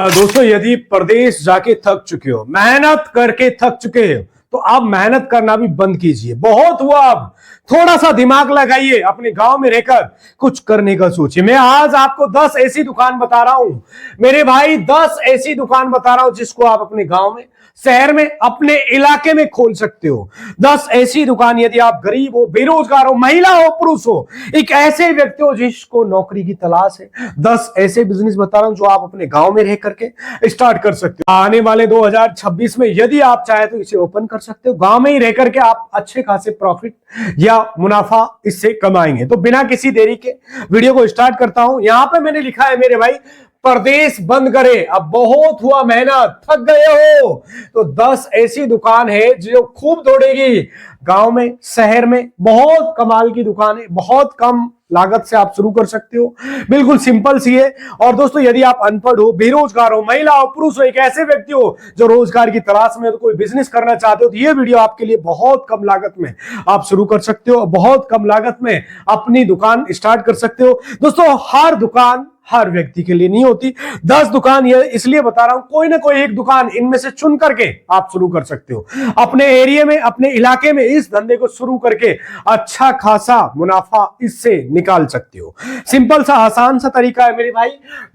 दोस्तों, यदि प्रदेश जाके थक चुके हो, मेहनत करके थक चुके हो, तो आप मेहनत करना भी बंद कीजिए। बहुत हुआ, अब थोड़ा सा दिमाग लगाइए, अपने गांव में रहकर कुछ करने का सोचिए। मैं आज आपको 10 ऐसी दुकान बता रहा हूं मेरे भाई, 10 ऐसी दुकान बता रहा हूं जिसको आप अपने गांव में, शहर में, अपने इलाके में खोल सकते हो। 10 ऐसी दुकान, यदि आप गरीब हो, बेरोजगार हो, महिला हो, पुरुष हो, एक ऐसे व्यक्ति हो जिसको नौकरी की तलाश है, 10 ऐसे बिजनेस बता रहा हूं जो आप अपने गांव में रह करके स्टार्ट कर सकते हो। आने वाले 2026 में यदि आप चाहे तो इसे ओपन कर सकते हो। गांव में ही रह करके आप अच्छे खासे प्रॉफिट या मुनाफा इससे कमाएंगे। तो बिना किसी देरी के वीडियो को स्टार्ट करता हूं। यहां पे मैंने लिखा है मेरे भाई, प्रदेश बंद करे, अब बहुत हुआ मेहनत, थक गए हो, तो 10 ऐसी दुकान है जो खूब दौड़ेगी गांव में, शहर में। बहुत कमाल की दुकान है, बहुत कम लागत से आप शुरू कर सकते हो, बिल्कुल सिंपल सी है। और दोस्तों, यदि आप अनपढ़ हो, बेरोजगार हो, महिला हो, पुरुष हो, एक ऐसे व्यक्ति हो जो रोजगार की तलाश में, तो कोई बिजनेस करना चाहते हो, तो ये वीडियो आपके लिए बहुत कम लागत में आप शुरू कर सकते हो, बहुत कम लागत में अपनी दुकान स्टार्ट कर सकते हो। दोस्तों, हर दुकान हर व्यक्ति के लिए नहीं होती। 10 दुकान ये इसलिए बता रहा हूं, कोई ना कोई एक दुकान इनमें से चुन करके आप शुरू कर सकते हो अपने एरिया में, अपने इलाके में। इस धंधे को शुरू करके अच्छा खासा मुनाफा इससे निकाल सकते हो। सिंपल सा, आसान सा तरीका है मेरे भाई।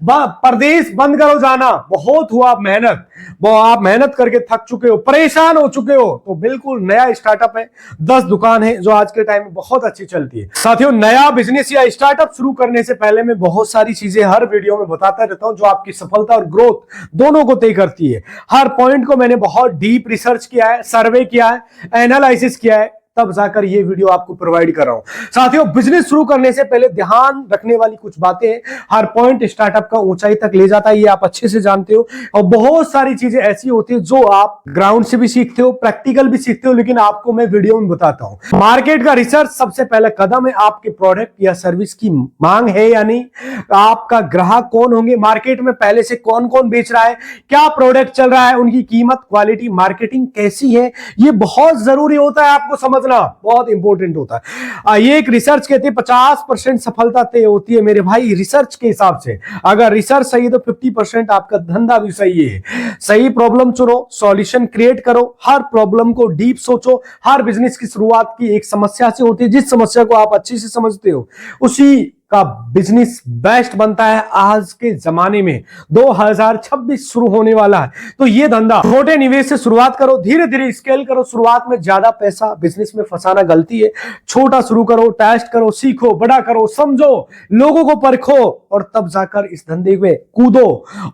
प्रदेश बंद करो जाना, बहुत हुआ मेहनत, वो आप मेहनत करके थक चुके हो, परेशान हो चुके हो, तो बिल्कुल नया स्टार्टअप है। 10 दुकान है जो आज के टाइम में बहुत अच्छी चलती है। साथियों, नया बिजनेस या स्टार्टअप शुरू करने से पहले मैं बहुत सारी चीजें हर वीडियो में बताता रहता हूं जो आपकी सफलता और ग्रोथ दोनों को तय करती है। हर पॉइंट को मैंने बहुत डीप रिसर्च किया है, सर्वे किया है, एनालिसिस किया है, तब जाकर ये वीडियो आपको प्रोवाइड कर रहा हूं। साथियों, बिजनेस शुरू करने से पहले ध्यान रखने वाली कुछ बातें हैं। हर पॉइंट स्टार्टअप का ऊंचाई तक ले जाता है, ये आप अच्छे से जानते हो। और बहुत सारी चीजें ऐसी होती है जो आप ग्राउंड से भी सीखते हो, प्रैक्टिकल भी सीखते हो, लेकिन आपको मैं वीडियो में बताता हूं। मार्केट का रिसर्च सबसे पहला कदम है। आपके प्रोडक्ट या सर्विस की मांग है या नहीं, आपका ग्राहक कौन होंगे, मार्केट में पहले से कौन कौन बेच रहा है, क्या प्रोडक्ट चल रहा है, उनकी कीमत, क्वालिटी, मार्केटिंग कैसी है, ये बहुत जरूरी होता है आपको समझ, बहुत इंपॉर्टेंट होता है। ये एक रिसर्च कहते हैं 50% सफलता तय होती है मेरे भाई, रिसर्च के हिसाब से। अगर रिसर्च सही है तो 50% आपका धंधा भी सही है। सही प्रॉब्लम चुनो, सॉल्यूशन क्रिएट करो, हर प्रॉब्लम को डीप सोचो। हर बिजनेस की शुरुआत की एक समस्या से होती है, जिस समस्या को आप अच्छे से समझते हो उसी का बिजनेस बेस्ट बनता है। आज के जमाने में 2026 शुरू होने वाला है, तो ये धंधा छोटे निवेश से शुरुआत करो, धीरे धीरे स्केल करो। शुरुआत में ज्यादा पैसा बिजनेस में फंसाना गलती है। छोटा शुरू करो, टेस्ट करो, सीखो, बड़ा करो, समझो, लोगों को परखो, और तब जाकर इस धंधे में कूदो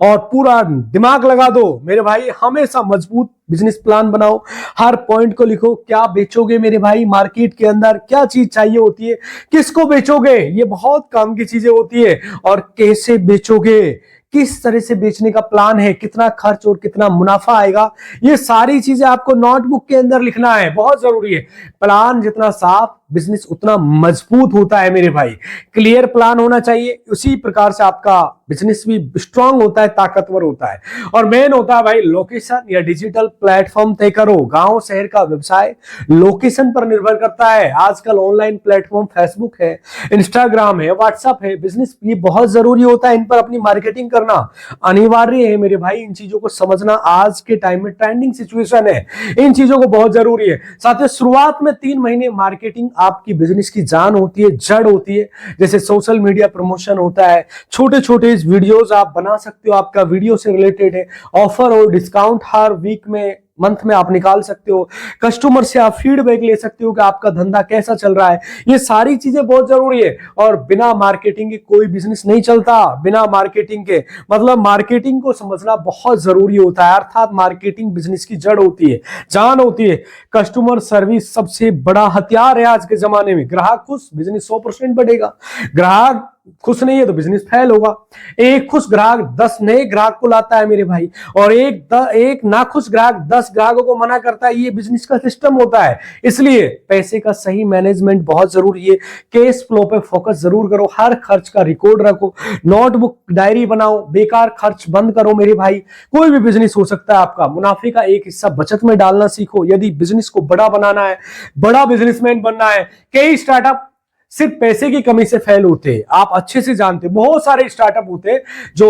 और पूरा दिमाग लगा दो मेरे भाई। हमेशा मजबूत बिजनेस प्लान बनाओ, हर पॉइंट को लिखो। क्या बेचोगे मेरे भाई, मार्केट के अंदर क्या चीज चाहिए होती है, किसको बेचोगे, ये बहुत काम की चीजें होती है, और कैसे बेचोगे, किस तरह से बेचने का प्लान है, कितना खर्च और कितना मुनाफा आएगा, ये सारी चीजें आपको नोटबुक के अंदर लिखना है, बहुत जरूरी है। प्लान जितना साफ, बिजनेस उतना मजबूत होता है मेरे भाई। क्लियर प्लान होना चाहिए, उसी प्रकार से आपका बिजनेस भी स्ट्रांग होता है, ताकतवर होता है। और मेन होता है भाई लोकेशन या डिजिटल प्लेटफॉर्म तय करो। गांव शहर का व्यवसाय लोकेशन पर निर्भर करता है। आजकल ऑनलाइन प्लेटफॉर्म फेसबुक है, इंस्टाग्राम है, व्हाट्सएप है, बिजनेस ये बहुत जरूरी होता है। इन पर अपनी मार्केटिंग करना अनिवार्य है मेरे भाई। इन चीजों को समझना आज के टाइम में ट्रेंडिंग सिचुएशन है, इन चीजों को बहुत जरूरी है। साथ ही शुरुआत में 3 महीने मार्केटिंग आपकी बिजनेस की जान होती है, जड़ होती है। जैसे सोशल मीडिया प्रमोशन होता है, छोटे छोटे वीडियोस आप बना सकते हो, आपका वीडियो से रिलेटेड है, ऑफर और डिस्काउंट हर वीक में, मंथ में आप निकाल सकते हो। कस्टमर से आप फीडबैक ले सकते हो कि आपका धंधा कैसा चल रहा है। ये सारी चीजें बहुत जरूरी है। और बिना मार्केटिंग के कोई बिजनेस नहीं चलता। बिना मार्केटिंग के मतलब मार्केटिंग को समझना बहुत जरूरी होता है। अर्थात मार्केटिंग बिजनेस की जड़ होती है, जान होती है। कस्टमर सर्विस सबसे बड़ा हथियार है आज के जमाने में। ग्राहक खुश, बिजनेस 100% बढ़ेगा। ग्राहक खुश नहीं है तो बिजनेस फेल होगा। एक खुश ग्राहक 10 नए ग्राहक को लाता है मेरे भाई, और एक नाखुश ग्राहक 10 ग्राहकों को मना करता है। ये बिजनेस का सिस्टम होता है। इसलिए पैसे का सही मैनेजमेंट बहुत जरूरी है। कैश फ्लो पे फोकस जरूर करो, हर खर्च का रिकॉर्ड रखो, नोटबुक डायरी बनाओ, बेकार खर्च बंद करो मेरे भाई। कोई भी बिजनेस हो सकता है आपका, मुनाफे का एक हिस्सा बचत में डालना सीखो। यदि बिजनेस को बड़ा बनाना है, बड़ा बिजनेसमैन बनना है, कई स्टार्टअप सिर्फ पैसे की कमी से फेल होते हैं। आप अच्छे से जानते हैं, बहुत सारे स्टार्टअप होते हैं जो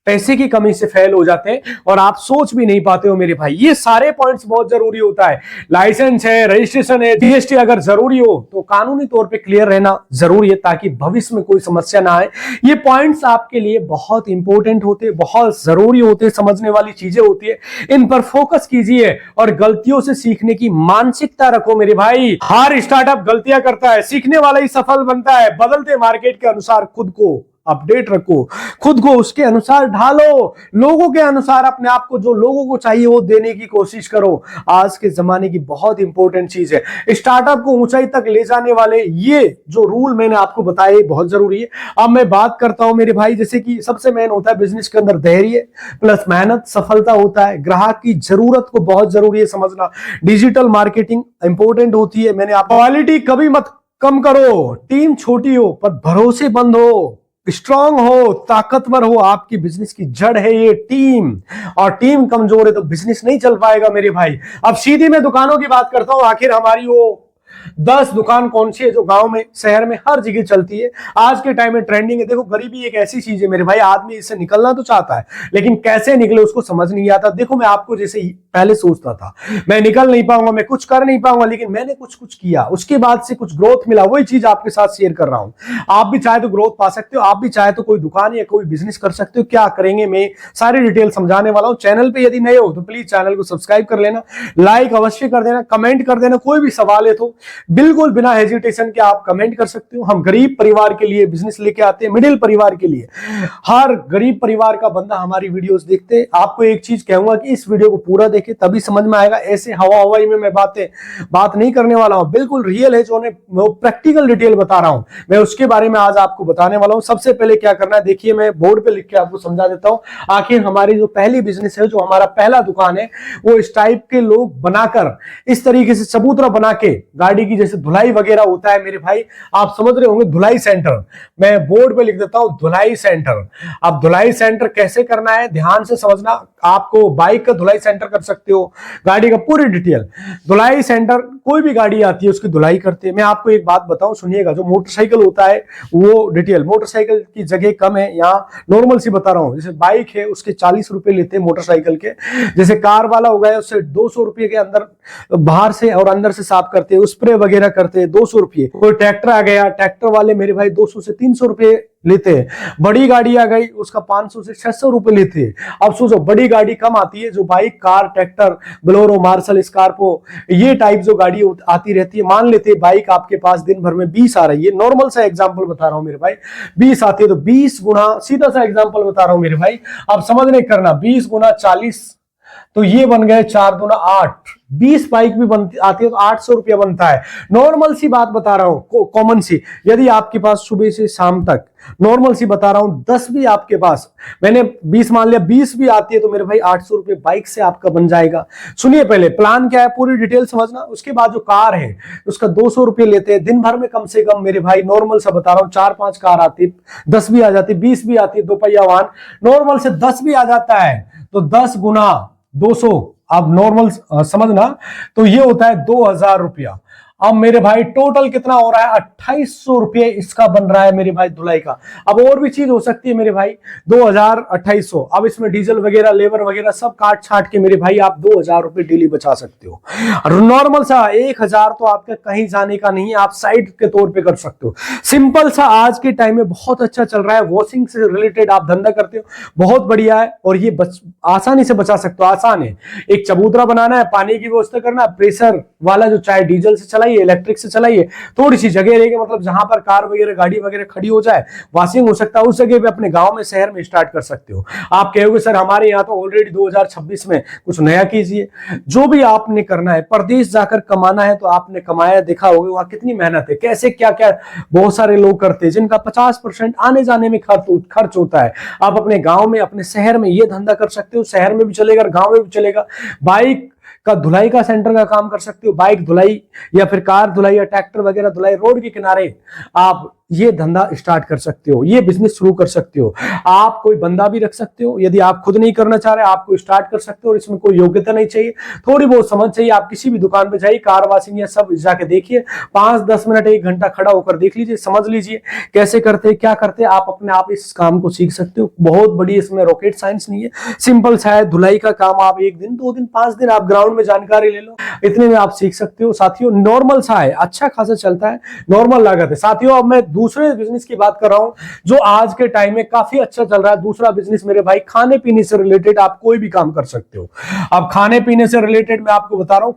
पैसे की कमी से फेल हो जाते हैं और आप सोच भी नहीं पाते हो मेरे भाई। ये सारे पॉइंट्स बहुत जरूरी होता है। लाइसेंस है, रजिस्ट्रेशन है, जीएसटी अगर जरूरी हो तो कानूनी तौर पे क्लियर रहना जरूरी है ताकि भविष्य में कोई समस्या ना आए। ये पॉइंट्स आपके लिए बहुत इंपॉर्टेंट होते हैं, बहुत जरूरी होते हैं, समझने वाली चीजें होती है। इन पर फोकस कीजिए और गलतियों से सीखने की मानसिकता रखो मेरे भाई। हर स्टार्टअप गलतियां करता है, सीखने वाला ही सफल बनता है। बदलते मार्केट के अनुसार खुद को अपडेट रखो, खुद को उसके अनुसार ढालो, लोगों के अनुसार अपने आप को जो लोगों को चाहिए वो देने की कोशिश करो। आज के जमाने की बहुत इंपॉर्टेंट चीज है। स्टार्टअप को ऊंचाई तक ले जाने वाले ये जो रूल मैंने आपको बताए बहुत जरूरी है। अब मैं बात करता हूं मेरे भाई, जैसे कि सबसे मेन होता है बिजनेस के अंदर धैर्य प्लस मेहनत सफलता होता है। ग्राहक की जरूरत को बहुत जरूरी है समझना। डिजिटल मार्केटिंग इंपॉर्टेंट होती है। मैंने आप क्वालिटी कभी मत कम करो। टीम छोटी हो पर भरोसेमंद हो, स्ट्रांग हो, ताकतवर हो। आपकी बिजनेस की जड़ है ये टीम, और टीम कमजोर है तो बिजनेस नहीं चल पाएगा मेरे भाई। अब सीधी मैं दुकानों की बात करता हूं। आखिर हमारी वो 10 दुकान कौन सी है जो गांव में शहर में हर जगह चलती है, आज के टाइम में ट्रेंडिंग है। देखो गरीबी एक ऐसी चीज है मेरे भाई, आदमी इससे निकलना तो चाहता है लेकिन कैसे निकले उसको समझ नहीं आता। देखो मैं आपको जैसे पहले सोचता था मैं निकल नहीं पाऊंगा, मैं कुछ कर नहीं पाऊंगा, लेकिन मैंने कुछ कुछ किया, उसके बाद से कुछ ग्रोथ मिला। वही चीज आपके साथ शेयर कर रहा हूं। आप भी चाहे तो ग्रोथ पा सकते हो, आप भी चाहे तो कोई दुकान या कोई बिजनेस कर सकते हो। क्या करेंगे मैं सारी डिटेल समझाने वाला हूं। चैनल पे यदि नए हो तो प्लीज चैनल को सब्सक्राइब कर लेना, लाइक अवश्य कर देना, कमेंट कर देना। कोई भी सवाल है तो बिल्कुल बिना हेजिटेशन के आप कमेंट कर सकते हो। हम गरीब परिवार के लिए बिजनेस लेके आते हैं, मिडिल परिवार के लिए। हर गरीब परिवार का बंदा हमारी वीडियोस देखते हैं। आपको एक चीज कहूंगा कि इस वीडियो को पूरा देखें तभी समझ में आएगा। ऐसे हवा हवाई में मैं बात नहीं करने वाला हूं, बिल्कुल रियल है जो प्रैक्टिकल डिटेल बता रहा हूं मैं, उसके बारे में आज आपको बताने वाला हूं। सबसे पहले क्या करना है देखिए, मैं बोर्ड पे लिख के आपको समझा देता हूं। आखिर हमारी जो पहली बिजनेस है, जो हमारा पहला दुकान है, वो इस टाइप के लोग बनाकर इस तरीके से चबूतरा बना के गाड़ी की जैसे धुलाई वगैरह होता है मेरे भाई, आप समझ रहे होंगे धुलाई सेंटर। मैं बोर्ड पे लिख देता हूं धुलाई सेंटर। अब धुलाई सेंटर कैसे करना है ध्यान से समझना। आपको बाइक का धुलाई सेंटर कर सकते हो, गाड़ी का पूरी डिटेल। धुलाई सेंटर कोई भी गाड़ी आती है उसकी धुलाई करते हैं। मैं आपको एक बात बताऊं सुनिएगा, जो मोटरसाइकिल होता है वो डिटेल, मोटरसाइकिल की जगह कम है यहाँ, नॉर्मल सी बता रहा हूं। जैसे बाइक है उसके 40 रुपए लेते हैं मोटरसाइकिल के। जैसे कार वाला हो गया उससे 200 रुपए के अंदर बाहर से और अंदर से साफ करते हैं, स्प्रे वगैरह करते हैं, 200 रुपये। कोई ट्रैक्टर आ गया, ट्रैक्टर वाले मेरे भाई 200 से 300 रुपए लेते हैं। बड़ी गाड़ी आ गई उसका 500 से 600 रुपए लेते हैं। अब सोचो बड़ी गाड़ी कम आती है, जो bike car tractor Bolero Marshal Scorpio ये टाइप जो गाड़ी आती रहती है। मान लेते हैं बाइक आपके पास दिन भर में 20 आ रही है, नॉर्मल सा एग्जांपल बता रहा हूं मेरे भाई, 20 आती है तो 20 गुना, सीधा सा एग्जांपल बता रहा हूं मेरे भाई, आप समझने करना, 20 गुना 40 तो ये बन गए 4 दूना 8। 20 बाइक भी बनती आती है तो 800 रुपया बनता है। नॉर्मल सी बात बता रहा हूं, कॉमन सी। यदि आपके पास सुबह से शाम तक, नॉर्मल सी बता रहा हूं, 10 भी आपके पास, मैंने 20 मान लिया, 20 भी आती है तो मेरे भाई 800 रुपये बाइक से आपका बन जाएगा। सुनिए पहले प्लान क्या है, पूरी डिटेल समझना। उसके बाद जो कार है उसका 200 रुपये लेते हैं। दिन भर में कम से कम मेरे भाई, नॉर्मल सा बता रहा हूं, 4-5 कार आती है, 10 भी आ जाती है, 20 भी आती है, 2 पहिया वाहन नॉर्मल से 10 भी आ जाता है तो 10 गुना 200 आप नॉर्मल समझना, तो ये होता है 2000 रुपया। अब मेरे भाई टोटल कितना हो रहा है, 2800 रुपये इसका बन रहा है मेरे भाई धुलाई का। अब और भी चीज हो सकती है मेरे भाई, 2000 2800, अब इसमें डीजल वगैरह लेबर वगैरह सब काट छाट के मेरे भाई आप 2000 रुपये डेली बचा सकते हो। और नॉर्मल सा 1000 तो आपका कहीं जाने का नहीं है, आप साइड के तौर पे कर सकते हो। सिंपल सा आज के टाइम में बहुत अच्छा चल रहा है, वॉशिंग से रिलेटेड आप धंधा करते हो, बहुत बढ़िया है। और ये आसानी से बचा सकते हो, आसान है। एक चबूतरा बनाना है, पानी की व्यवस्था करना है, प्रेशर वाला जो चाहे डीजल से चलाइए, इलेक्ट्रिक से चलाइए, थोड़ी सी जगह रहेगी, मतलब जहां पर कार वगैरह गाड़ी वगैरह खड़ी हो जाए, वॉशिंग हो सकता है, उस जगह पे अपने गांव में शहर में स्टार्ट कर सकते हो। आप कहोगे सर हमारे यहाँ तो ऑलरेडी 2026 में कुछ नया कीजिए। जो भी आपने करना है, परदेश जाकर कमाना है तो आपने कमाया, देखा होगा वहां कितनी मेहनत है, कैसे क्या क्या बहुत सारे लोग करते हैं जिनका 50% आने जाने में खर्च होता है। आप अपने गांव में, अपने शहर में ये धंधा कर सकते हो, शहर में भी चलेगा, गांव में भी चलेगा। बाइक का धुलाई का सेंटर का काम कर सकते हो, बाइक धुलाई या फिर कार धुलाई या ट्रैक्टर वगैरह धुलाई, रोड के किनारे आप ये धंधा स्टार्ट कर सकते हो, ये बिजनेस शुरू कर सकते हो। आप कोई बंदा भी रख सकते हो, यदि आप खुद नहीं करना चाह रहे आपको स्टार्ट कर सकते हो। और इसमें कोई योग्यता नहीं चाहिए, थोड़ी बहुत समझ चाहिए। आप किसी भी दुकान पे जाइए, कार वॉशिंग या सब जाके देखिए, 5-10 मिनट 1 घंटा खड़ा होकर देख लीजिए, समझ लीजिए कैसे करते हैं, क्या करते हैं। आप अपने आप इस काम को सीख सकते हो। बहुत बड़ी इसमें रॉकेट साइंस नहीं है, सिंपल सा है। धुलाई का काम आप 1 दिन 2 दिन 5 दिन आप ग्राउंड में जानकारी ले लो, इतने में आप सीख सकते हो। साथियों नॉर्मल सा है, अच्छा खासा चलता है, नॉर्मल लागत है। साथियों अब मैं दूसरे बिजनेस की बात कर रहा हूं जो आज के टाइम में काफी अच्छा चल रहा है। दूसरा बिजनेस मेरे भाई, खाने पीने से रिलेटेड आप कोई भी काम कर सकते हो। अब खाने पीने से रिलेटेड मैं आपको बता रहा हूं,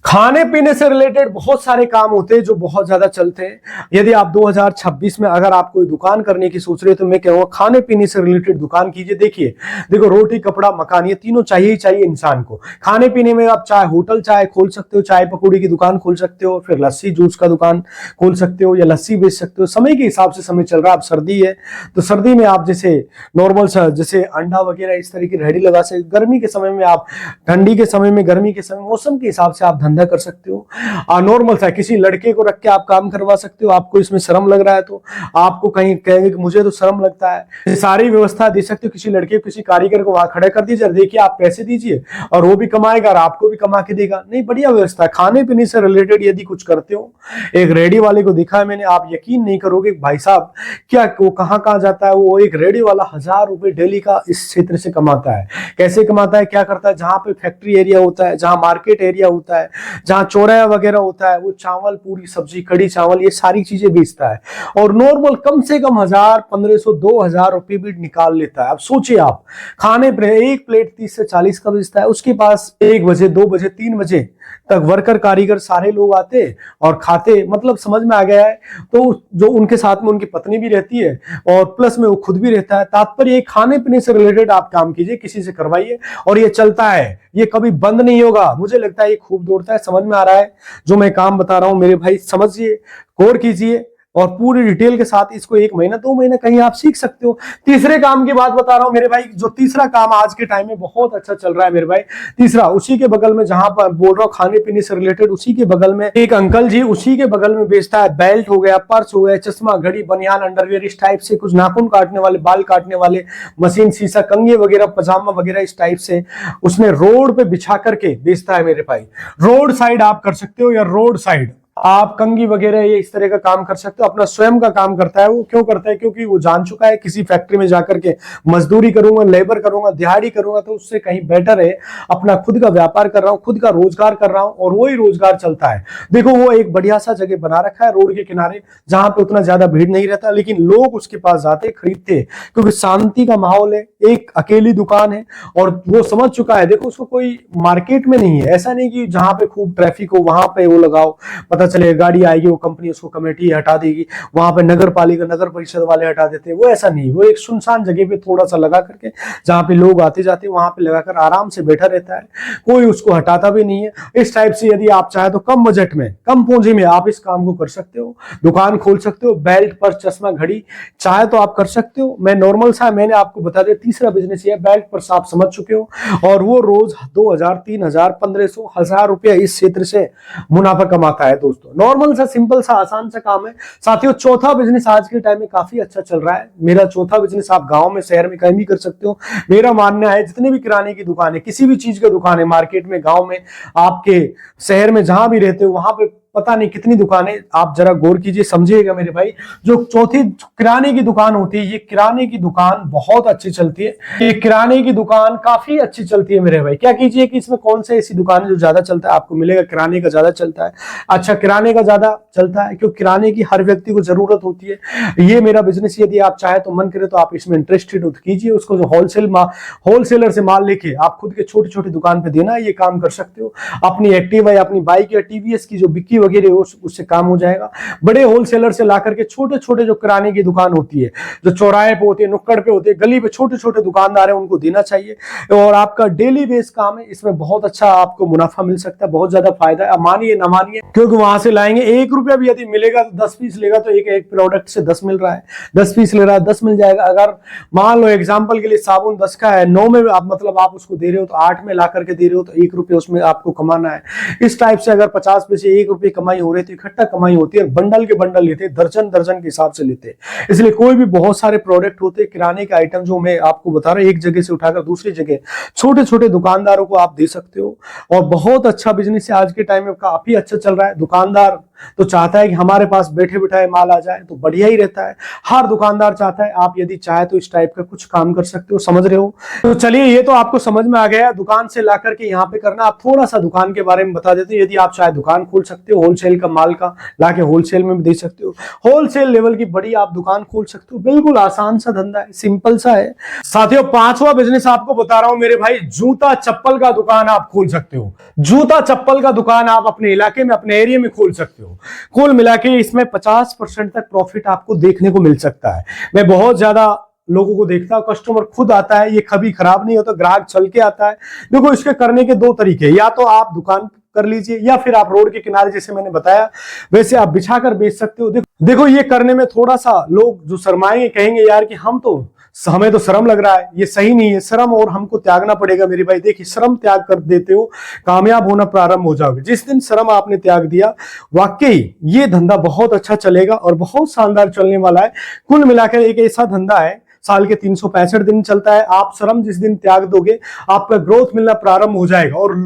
खाने पीने से रिलेटेड बहुत सारे काम होते हैं जो बहुत ज्यादा चलते हैं। यदि आप 2026 में अगर आप कोई दुकान करने की सोच रहे हो तो मैं कहूंगा खाने पीने से रिलेटेड दुकान कीजिए। देखो रोटी कपड़ा मकान ये तीनों चाहिए ही चाहिए इंसान को। खाने पीने में आप चाहे होटल चाय खोल सकते हो, चाय पकौड़ी की दुकान खोल सकते हो, फिर लस्सी जूस का दुकान खोल सकते हो या लस्सी बेच सकते हो। समय के हिसाब से समय चल रहा है, अब सर्दी है तो सर्दी में आप जैसे नॉर्मल सा जैसे अंडा वगैरह इस तरह की रेहड़ी लगा सकते। गर्मी के समय में आप, ठंडी के समय में, गर्मी के समय, मौसम के हिसाब से आप धंधा कर सकते हो। नॉर्मल सा किसी लड़के को रख के आप काम करवा सकते हो। आपको इसमें शर्म लग रहा है तो आपको कहीं कहेंगे कि मुझे तो शर्म लगता है, सारी व्यवस्था दे सकते हो। किसी लड़के किसी कारीगर को वहां खड़ा कर दीजिए, देखिए आप पैसे दीजिए और वो भी कमाएगा और आपको भी कमा के देगा। नहीं, बढ़िया व्यवस्था है। खाने पीने से रिलेटेड यदि कुछ करते हो, एक रेडी वाले को देखा है मैंने, आप यकीन नहीं करोगे भाई साहब, क्या वो कहां जाता है, वो एक रेडी वाला 1000 रुपए डेली का इस क्षेत्र से कमाता है। कैसे कमाता है, क्या करता है, जहां पे फैक्ट्री एरिया होता है, जहां मार्केट एरिया होता है, जहां चौराहा वगैरह होता है, वो चावल, पूरी सब्जी, कड़ी चावल, ये सारी चीजें बेचता है और नॉर्मल कम से कम 1000, 1500, 2000 रुपए भी निकाल लेता है। अब सोचिए आप, खाने पर एक प्लेट 30 से 40 का बेचता है, उसके पास 1 बजे 2 बजे 3 बजे तक वर्कर कारीगर सारे लोग आते और खाते। मतलब समझ में आ गया है। तो जो उनके साथ में उनकी पत्नी भी रहती है और प्लस में वो खुद भी रहता है। तात्पर्य खाने पीने से रिलेटेड आप काम कीजिए, किसी से करवाइए और ये चलता है, ये कभी बंद नहीं होगा। मुझे लगता है ये खूब दौड़ता है। समझ में आ रहा है जो मैं काम बता रहा हूं मेरे भाई, समझिए, गौर कीजिए और पूरी डिटेल के साथ इसको 1 महीना 2 महीना कहीं आप सीख सकते हो। तीसरे काम की बात बता रहा हूं मेरे भाई, जो तीसरा काम आज के टाइम में बहुत अच्छा चल रहा है मेरे भाई। तीसरा, उसी के बगल में, जहां पर बोल रहा हूं खाने पीने से रिलेटेड, उसी के बगल में एक अंकल जी उसी के बगल में बेचता है। बेल्ट हो गया, पर्स हो गया, चश्मा, घड़ी, बनियान, अंडरवियर, इस टाइप से कुछ नाखून काटने वाले, बाल काटने वाले, मशीन, शीशा, कंघी वगैरह, पजामा वगैरह, इस टाइप से उसने रोड पे बिछा करके बेचता है मेरे भाई। रोड साइड आप कर सकते हो या रोड साइड आप कंघी वगैरह ये इस तरह का काम कर सकते हो। अपना स्वयं का काम करता है। वो क्यों करता है, क्योंकि वो जान चुका है किसी फैक्ट्री में जाकर के मजदूरी करूंगा, लेबर करूंगा, दिहाड़ी करूंगा तो उससे कहीं बेटर है अपना खुद का व्यापार कर रहा हूं, खुद का रोजगार कर रहा हूं और वही रोजगार चलता है। देखो वो एक बढ़िया सा जगह बना रखा है रोड के किनारे, जहां पे उतना ज्यादा भीड़ नहीं रहता, लेकिन लोग उसके पास जाते, खरीदते, क्योंकि शांति का माहौल है। एक अकेली दुकान है और वो समझ चुका है। देखो उसको कोई मार्केट में नहीं है, ऐसा नहीं कि जहां पे खूब ट्रैफिक हो वहां पे वो लगाओ, पता चले गाड़ी आएगी, वो कंपनी उसको कमेटी हटा देगी, वहां पे नगर पालिका, नगर परिषद वाले हटा देते हैं। वो ऐसा नहीं, वो एक सुनसान जगह पे थोड़ा सा लगा करके, जहां पे लोग आते जाते, वहां पे लगाकर आराम से बैठा रहता है, कोई उसको हटाता भी नहीं है। इस टाइप से यदि आप चाहे तो कम बजट में, कम पूंजी में आप इस काम को कर सकते हो। दुकान खोल सकते हो, बेल्ट, पर्स, चश्मा, घड़ी चाहे तो आप कर सकते हो। मैं नॉर्मल सा मैंने आपको बता दिया। तीसरा बिजनेस ये बेल्ट, पर्स आप समझ चुके हो और वो रोज 2000, 3000, 1500, 1000 रुपया इस क्षेत्र से मुनाफा कमाता है दोस्तों। नॉर्मल सा, सिंपल सा, आसान सा काम है। साथियों चौथा बिजनेस आज के टाइम में काफी अच्छा चल रहा है। मेरा चौथा बिजनेस आप गांव में, शहर में कहीं भी कर सकते हो। मेरा मानना है जितने भी किराने की दुकान है, किसी भी चीज की दुकान है, मार्केट में, गांव में, आपके शहर में, जहां भी रहते हो वहां पे पता नहीं कितनी दुकानें, आप जरा गौर कीजिए, समझिएगा मेरे भाई। जो चौथी किराने की दुकान होती है, ये किराने की दुकान बहुत अच्छी चलती है। ये किराने की दुकान काफी अच्छी चलती है मेरे भाई। क्या कीजिए कि इसमें कौन से ऐसी दुकान है जो ज्यादा चलता है, आपको मिलेगा किराने का ज्यादा चलता है। अच्छा, किराने का ज्यादा चलता है क्योंकि किराने की हर व्यक्ति को जरूरत होती है। ये मेरा बिजनेस यदि आप चाहे तो, मन करे तो आप इसमें इंटरेस्टेड हो कीजिए। उसको जो होलसेलर से माल लेके आप खुद के छोटी छोटी दुकान पे देना, ये काम कर सकते हो। अपनी एक्टिवा या अपनी बाइक या टीवीएस की जो बिक्री वगैरह उससे काम हो जाएगा। बड़े होलसेलर से ला करके छोटे छोटे जो किराने की दुकान होती है, जो चौराहे पे होती है, नुक्कड़ पे होते हैं, गली पे छोटे छोटे दुकानदार है, उनको देना चाहिए और आपका डेली बेस काम है। इसमें बहुत अच्छा आपको मुनाफा मिल सकता है, बहुत ज्यादा फायदा है। मानिए ना मानिए, क्योंकि वहां से लाएंगे 1 रुपया भी यदि मिलेगा तो 10 पीस लेगा तो एक एक प्रोडक्ट से 10 मिल रहा है, 10 पीस ले रहा है 10 मिल जाएगा। अगर मान लो एग्जांपल के लिए साबुन 10 का है, 9 में आप मतलब आप उसको दे रहे हो तो 8 में ला करके दे रहे हो तो 1 रुपये उसमें आपको कमाना है। इस टाइप से अगर 50 पैसे 1 रुपये कमाई हो रही है तो इकट्ठा कमाई होती है। बंडल के बंडल लेते हैं, दर्जन दर्जन के हिसाब से लेते हैं। इसलिए कोई भी बहुत सारे प्रोडक्ट होते हैं, किराने के आइटम जो मैं आपको बता रहा हूँ, एक जगह से उठाकर दूसरी जगह छोटे छोटे दुकानदारों को आप दे सकते हो। और बहुत अच्छा बिजनेस है, आज के टाइम में काफी अच्छा चल रहा है। दुकानदार तो चाहता है कि हमारे पास बैठे बिठाए माल आ जाए तो बढ़िया ही रहता है, हर दुकानदार चाहता है। आप यदि चाहे तो इस टाइप का कुछ काम कर सकते हो, समझ रहे हो। तो चलिए ये तो आपको समझ में आ गया, दुकान से ला करके यहाँ पे करना। आप थोड़ा सा दुकान के बारे में बता देते हो। यदि आप चाहे दुकान खोल सकते हो, होलसेल का माल का ला के होलसेल में भी दे सकते हो, होलसेल लेवल की बड़ी आप दुकान खोल सकते हो। बिल्कुल आसान सा धंधा है, सिंपल सा है। साथियों 5वां बिजनेस आपको बता रहा हूं मेरे भाई, जूता चप्पल का दुकान आप खोल सकते हो। जूता चप्पल का दुकान आप अपने इलाके में, अपने एरिया में खोल सकते हो। कुल मिला के इसमें 50% तक प्रॉफिट आपको देखने को मिल सकता है। मैं बहुत ज्यादा लोगों को देखता हूं, कस्टमर खुद आता है, ये कभी खराब नहीं होता, ग्राहक चल के आता है। देखो इसके करने के 2 तरीके, या तो आप दुकान कर लीजिए या फिर आप रोड के किनारे जैसे मैंने बताया वैसे आप बिछा कर बेच सकते हो। देखो ये करने में थोड़ा सा लोग जो शर्माएंगे, कहेंगे यार कि हमें तो शर्म लग रहा है, ये सही नहीं है। शर्म और हमको त्यागना पड़ेगा मेरे भाई। देखिए शर्म त्याग कर देते हो, कामयाब होना प्रारंभ हो जाओगे। जिस दिन शर्म आपने त्याग दिया, वाकई ये धंधा बहुत अच्छा चलेगा और बहुत शानदार चलने वाला है। कुल मिलाकर एक ऐसा धंधा है, साल के 365 दिन चलता है। आप शर्म जिस दिन त्याग दोगे, आपका ग्रोथ मिलना प्रारंभ हो जाएगा और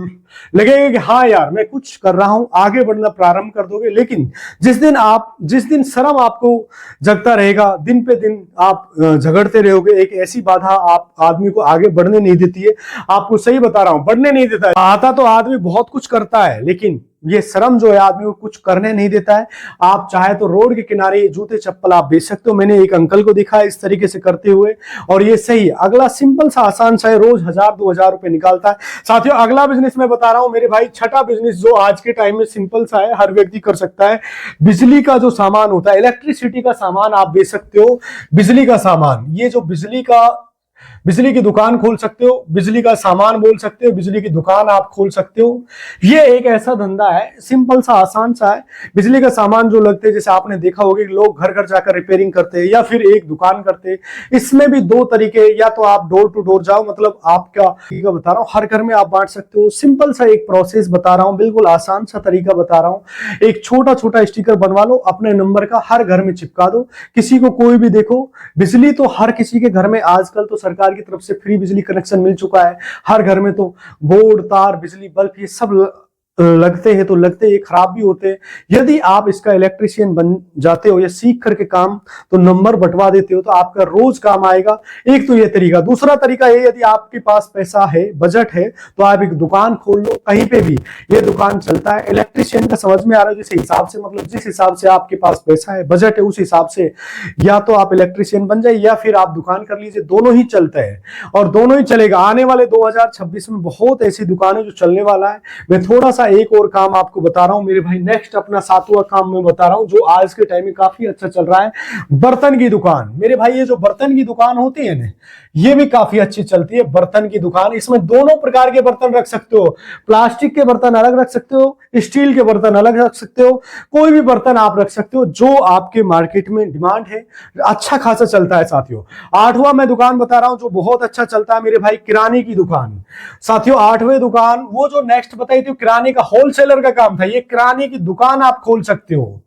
लगेगा कि हाँ यार मैं कुछ कर रहा हूं, आगे बढ़ना प्रारंभ कर दोगे। लेकिन जिस दिन शर्म आपको जगता रहेगा, दिन पे दिन आप झगड़ते रहोगे, एक ऐसी बाधा आप आदमी को आगे बढ़ने नहीं देती है। आपको सही बता रहा हूं, बढ़ने नहीं देता है। आता तो आदमी बहुत कुछ करता है, लेकिन ये शर्म जो है आदमी को कुछ करने नहीं देता है। आप चाहे तो रोड के किनारे जूते चप्पल आप बेच सकते हो। मैंने एक अंकल को देखा है इस तरीके से करते हुए, और ये सही। अगला सिंपल सा आसान सा है, रोज 1000-2000 रुपए निकालता है। साथियों अगला बिजनेस मैं बता रहा हूं मेरे भाई, छठा बिजनेस जो आज के टाइम में सिंपल सा है, हर व्यक्ति कर सकता है। बिजली का जो सामान होता है, इलेक्ट्रिसिटी का सामान आप बेच सकते हो। बिजली का सामान, ये जो बिजली की दुकान खोल सकते हो, बिजली का सामान बोल सकते हो, बिजली की दुकान आप खोल सकते हो। ये एक ऐसा धंधा है, सिंपल सा आसान सा है। बिजली का सामान जो लगते हैं, जैसे आपने देखा होगा कि लोग घर घर जाकर रिपेयरिंग करते हैं या फिर एक दुकान करते हैं। इसमें भी 2 तरीके, या तो आप डोर टू डोर जाओ, मतलब आपका तरीका बता रहा हूँ, हर घर में आप बांट सकते हो। सिंपल सा एक प्रोसेस बता रहा हूँ, बिल्कुल आसान सा तरीका बता रहा हूँ। एक छोटा छोटा स्टिकर बनवा लो, अपने नंबर का हर घर में चिपका दो। किसी को कोई भी देखो, बिजली तो हर किसी के घर में आजकल तो सरकार की तरफ से फ्री बिजली कनेक्शन मिल चुका है। हर घर में तो बोर्ड, तार, बिजली बल्ब ये सब लगते हैं, तो लगते ये खराब भी होते हैं। यदि आप इसका इलेक्ट्रिशियन बन जाते हो या सीख करके काम, तो नंबर बंटवा देते हो, तो आपका रोज काम आएगा। एक तो ये तरीका। दूसरा तरीका ये, यदि आपके पास पैसा है, बजट है, तो आप एक दुकान खोल लो, कहीं पे भी ये दुकान चलता है। इलेक्ट्रिशियन का समझ में आ रहा है, जिस हिसाब से, मतलब जिस हिसाब से आपके पास पैसा है, बजट है, उस हिसाब से या तो आप इलेक्ट्रिशियन बन जाए या फिर आप दुकान कर लीजिए। दोनों ही चलते हैं और दोनों ही चलेगा। आने वाले 2026 में बहुत ऐसी दुकानें जो चलने वाला है। मैं थोड़ा सा एक और काम आपको बता रहा हूं मेरे भाई, नेक्स्ट अपना 7वां काम मैं बता रहा हूं, जो आज के टाइम में काफी अच्छा चल रहा है। बर्तन की दुकान। मेरे भाई ये जो बर्तन की दुकान होती है ना, ये भी काफी अच्छी चलती है। बर्तन की दुकान, इसमें दोनों प्रकार के बर्तन रख सकते हो। प्लास्टिक के बर्तन अलग रख सकते हो, स्टील के बर्तन अलग रख सकते हो। कोई भी बर्तन आप रख सकते हो जो आपके मार्केट में डिमांड है, अच्छा खासा चलता है। साथियों 8वां मैं दुकान बता रहा हूं जो बहुत अच्छा चलता है मेरे भाई, किराने की दुकान। साथियों 8वें दुकान, वो जो नेक्स्ट बताई थी किराने का होलसेलर का काम था, ये किराने की दुकान आप खोल सकते हो।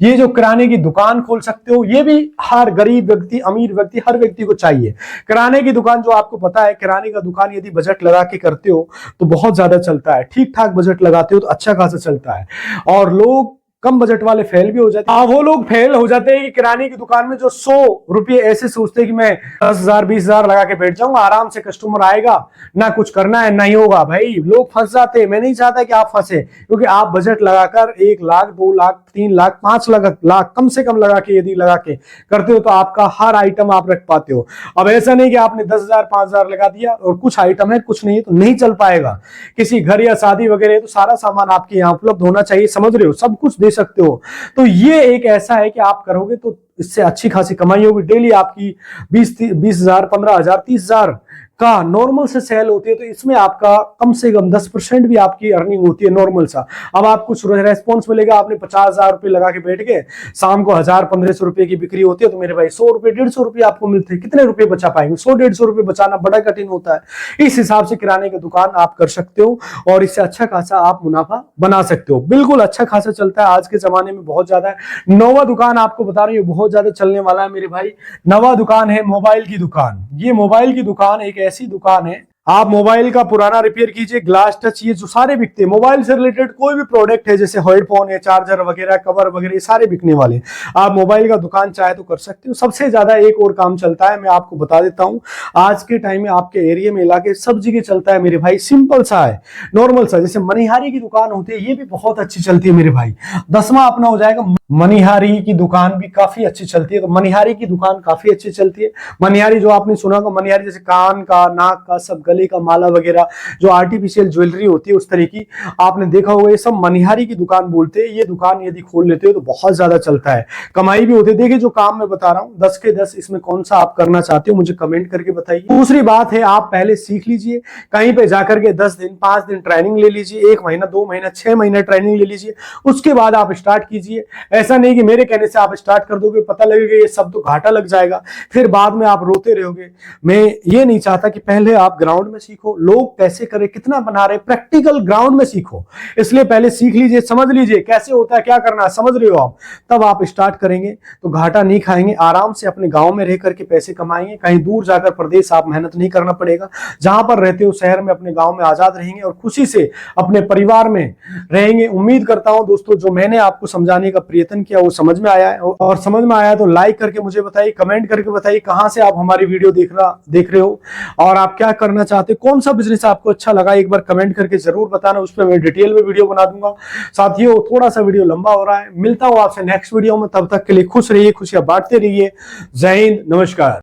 ये जो किराने की दुकान खोल सकते हो, ये भी हर गरीब व्यक्ति, अमीर व्यक्ति, हर व्यक्ति को चाहिए। किराने की दुकान जो आपको पता है, किराने का दुकान यदि बजट लगा के करते हो तो बहुत ज्यादा चलता है। ठीक ठाक बजट लगाते हो तो अच्छा खासा चलता है। और लोग कम बजट वाले फेल भी हो जाते हैं। वो लोग फेल हो जाते हैं कि किराने की दुकान में जो 100 रुपये ऐसे सोचते हैं कि मैं 10,000 20,000 लगा के बैठ जाऊंगा, आराम से कस्टमर आएगा, ना कुछ करना है नहीं होगा। भाई लोग फंस जाते हैं। मैं नहीं चाहता कि आप फंसे, क्योंकि आप बजट लगाकर 1 लाख 2 लाख 3 लाख 5 लाख कम से कम लगा के यदि लगा के करते हो तो आपका हर आइटम आप रख पाते हो। अब ऐसा नहीं कि आपने 10,000 5,000 लगा दिया और कुछ आइटम है कुछ नहीं है, तो नहीं चल पाएगा। किसी घर या शादी वगैरह है तो सारा सामान आपके यहाँ उपलब्ध होना चाहिए, समझ रहे हो, सब कुछ दे सकते हो। तो ये एक ऐसा है कि आप करोगे तो इससे अच्छी खासी कमाई होगी। डेली आपकी 20,000 15,000 30,000 का नॉर्मल से सेल होती है तो इसमें आपका कम से कम 10% भी आपकी अर्निंग होती है नॉर्मल सा। अब आप कुछ रेस्पॉन्स मिलेगा, आपने 50,000 रुपए लगा के बैठ गए, शाम को 1,000-1,500 रुपए की बिक्री होती है तो मेरे भाई 100 रुपए 150 रुपए आपको मिलते हैं। कितने रुपए बचा पाएंगे? 100-150 रुपए बचाना बड़ा कठिन होता है। इस हिसाब से किराने की दुकान आप कर सकते हो और इससे अच्छा खासा आप मुनाफा बना सकते हो। बिल्कुल अच्छा खासा चलता है आज के जमाने में, बहुत ज्यादा है। नौवा दुकान आपको बता रही हूँ बहुत ज्यादा चलने वाला है मेरे भाई। नवा दुकान है मोबाइल की दुकान। ये मोबाइल की दुकान एक ऐसी दुकान है, आप मोबाइल का पुराना रिपेयर कीजिए, ग्लास टच, ये जो सारे बिकते हैं मोबाइल से रिलेटेड कोई भी प्रोडक्ट है, जैसे हेडफोन है, चार्जर वगैरह, कवर वगैरह, ये सारे बिकने वाले। आप मोबाइल का दुकान चाहे तो कर सकते हो। सबसे ज्यादा एक और काम चलता है, मैं आपको बता देता हूं, आज के टाइम में आपके एरिया में इलाके सब जगह चलता है मेरे भाई, सिंपल सा है, नॉर्मल सा, जैसे मनिहारी की दुकान होती है, ये भी बहुत अच्छी चलती है मेरे भाई। 10वां अपना हो जाएगा, मनिहारी की दुकान भी काफी अच्छी चलती है। तो मनिहारी की दुकान काफी अच्छी चलती है। मनिहारी जो आपने सुना होगा, मनिहारी जैसे कान का, नाक का, सब गले का माला वगैरह, जो आर्टिफिशियल ज्वेलरी होती है उस तरह की, आपने देखा होगा, ये सब मनिहारी की दुकान बोलते हैं। ये दुकान यदि खोल लेते हो तो बहुत ज्यादा चलता है, कमाई भी होती है। देखिए जो काम मैं बता रहा हूँ 10 के 10, इसमें कौन सा आप करना चाहते हो मुझे कमेंट करके बताइए। दूसरी बात है, आप पहले सीख लीजिए, कहीं पे जाकर के 10 दिन 5 दिन ट्रेनिंग ले लीजिए, 1 महीना 2 महीना 6 महीना ट्रेनिंग ले लीजिए, उसके बाद आप स्टार्ट कीजिए। ऐसा नहीं कि मेरे कहने से आप स्टार्ट कर दोगे, पता लगेगा ये सब तो घाटा लग जाएगा, फिर बाद में आप रोते रहोगे। मैं ये नहीं चाहता कि पहले आप ग्राउंड में सीखो, लोग कैसे करे, कितना बना रहे, प्रैक्टिकल ग्राउंड में सीखो। इसलिए पहले सीख लीजिए, समझ लीजिए कैसे होता है, क्या करना है, समझ रहे हो आप, तब आप स्टार्ट करेंगे तो घाटा नहीं खाएंगे। आराम से अपने गांव में रह करके पैसे कमाएंगे, कहीं दूर जाकर प्रदेश आप मेहनत नहीं करना पड़ेगा। जहां पर रहते हो शहर में, अपने गांव में आजाद रहेंगे और खुशी से अपने परिवार में रहेंगे। उम्मीद करता हूं दोस्तों जो मैंने आपको समझाने का प्रयत्न किया वो समझ में आया है, और समझ में आया तो लाइक करके मुझे बताइए, कमेंट करके बताइए कहां से आप हमारी वीडियो देख रहे हो और आप क्या करना चाहते, कौन सा बिजनेस आपको अच्छा लगा, एक बार कमेंट करके जरूर बताना, उस पर मैं डिटेल में वीडियो बना दूंगा। साथियों थोड़ा सा वीडियो लंबा हो रहा है, मिलता हूं आपसे नेक्स्ट वीडियो में, तब तक के लिए खुश रहिए, खुशियां बांटते रहिए। जय हिंद, नमस्कार।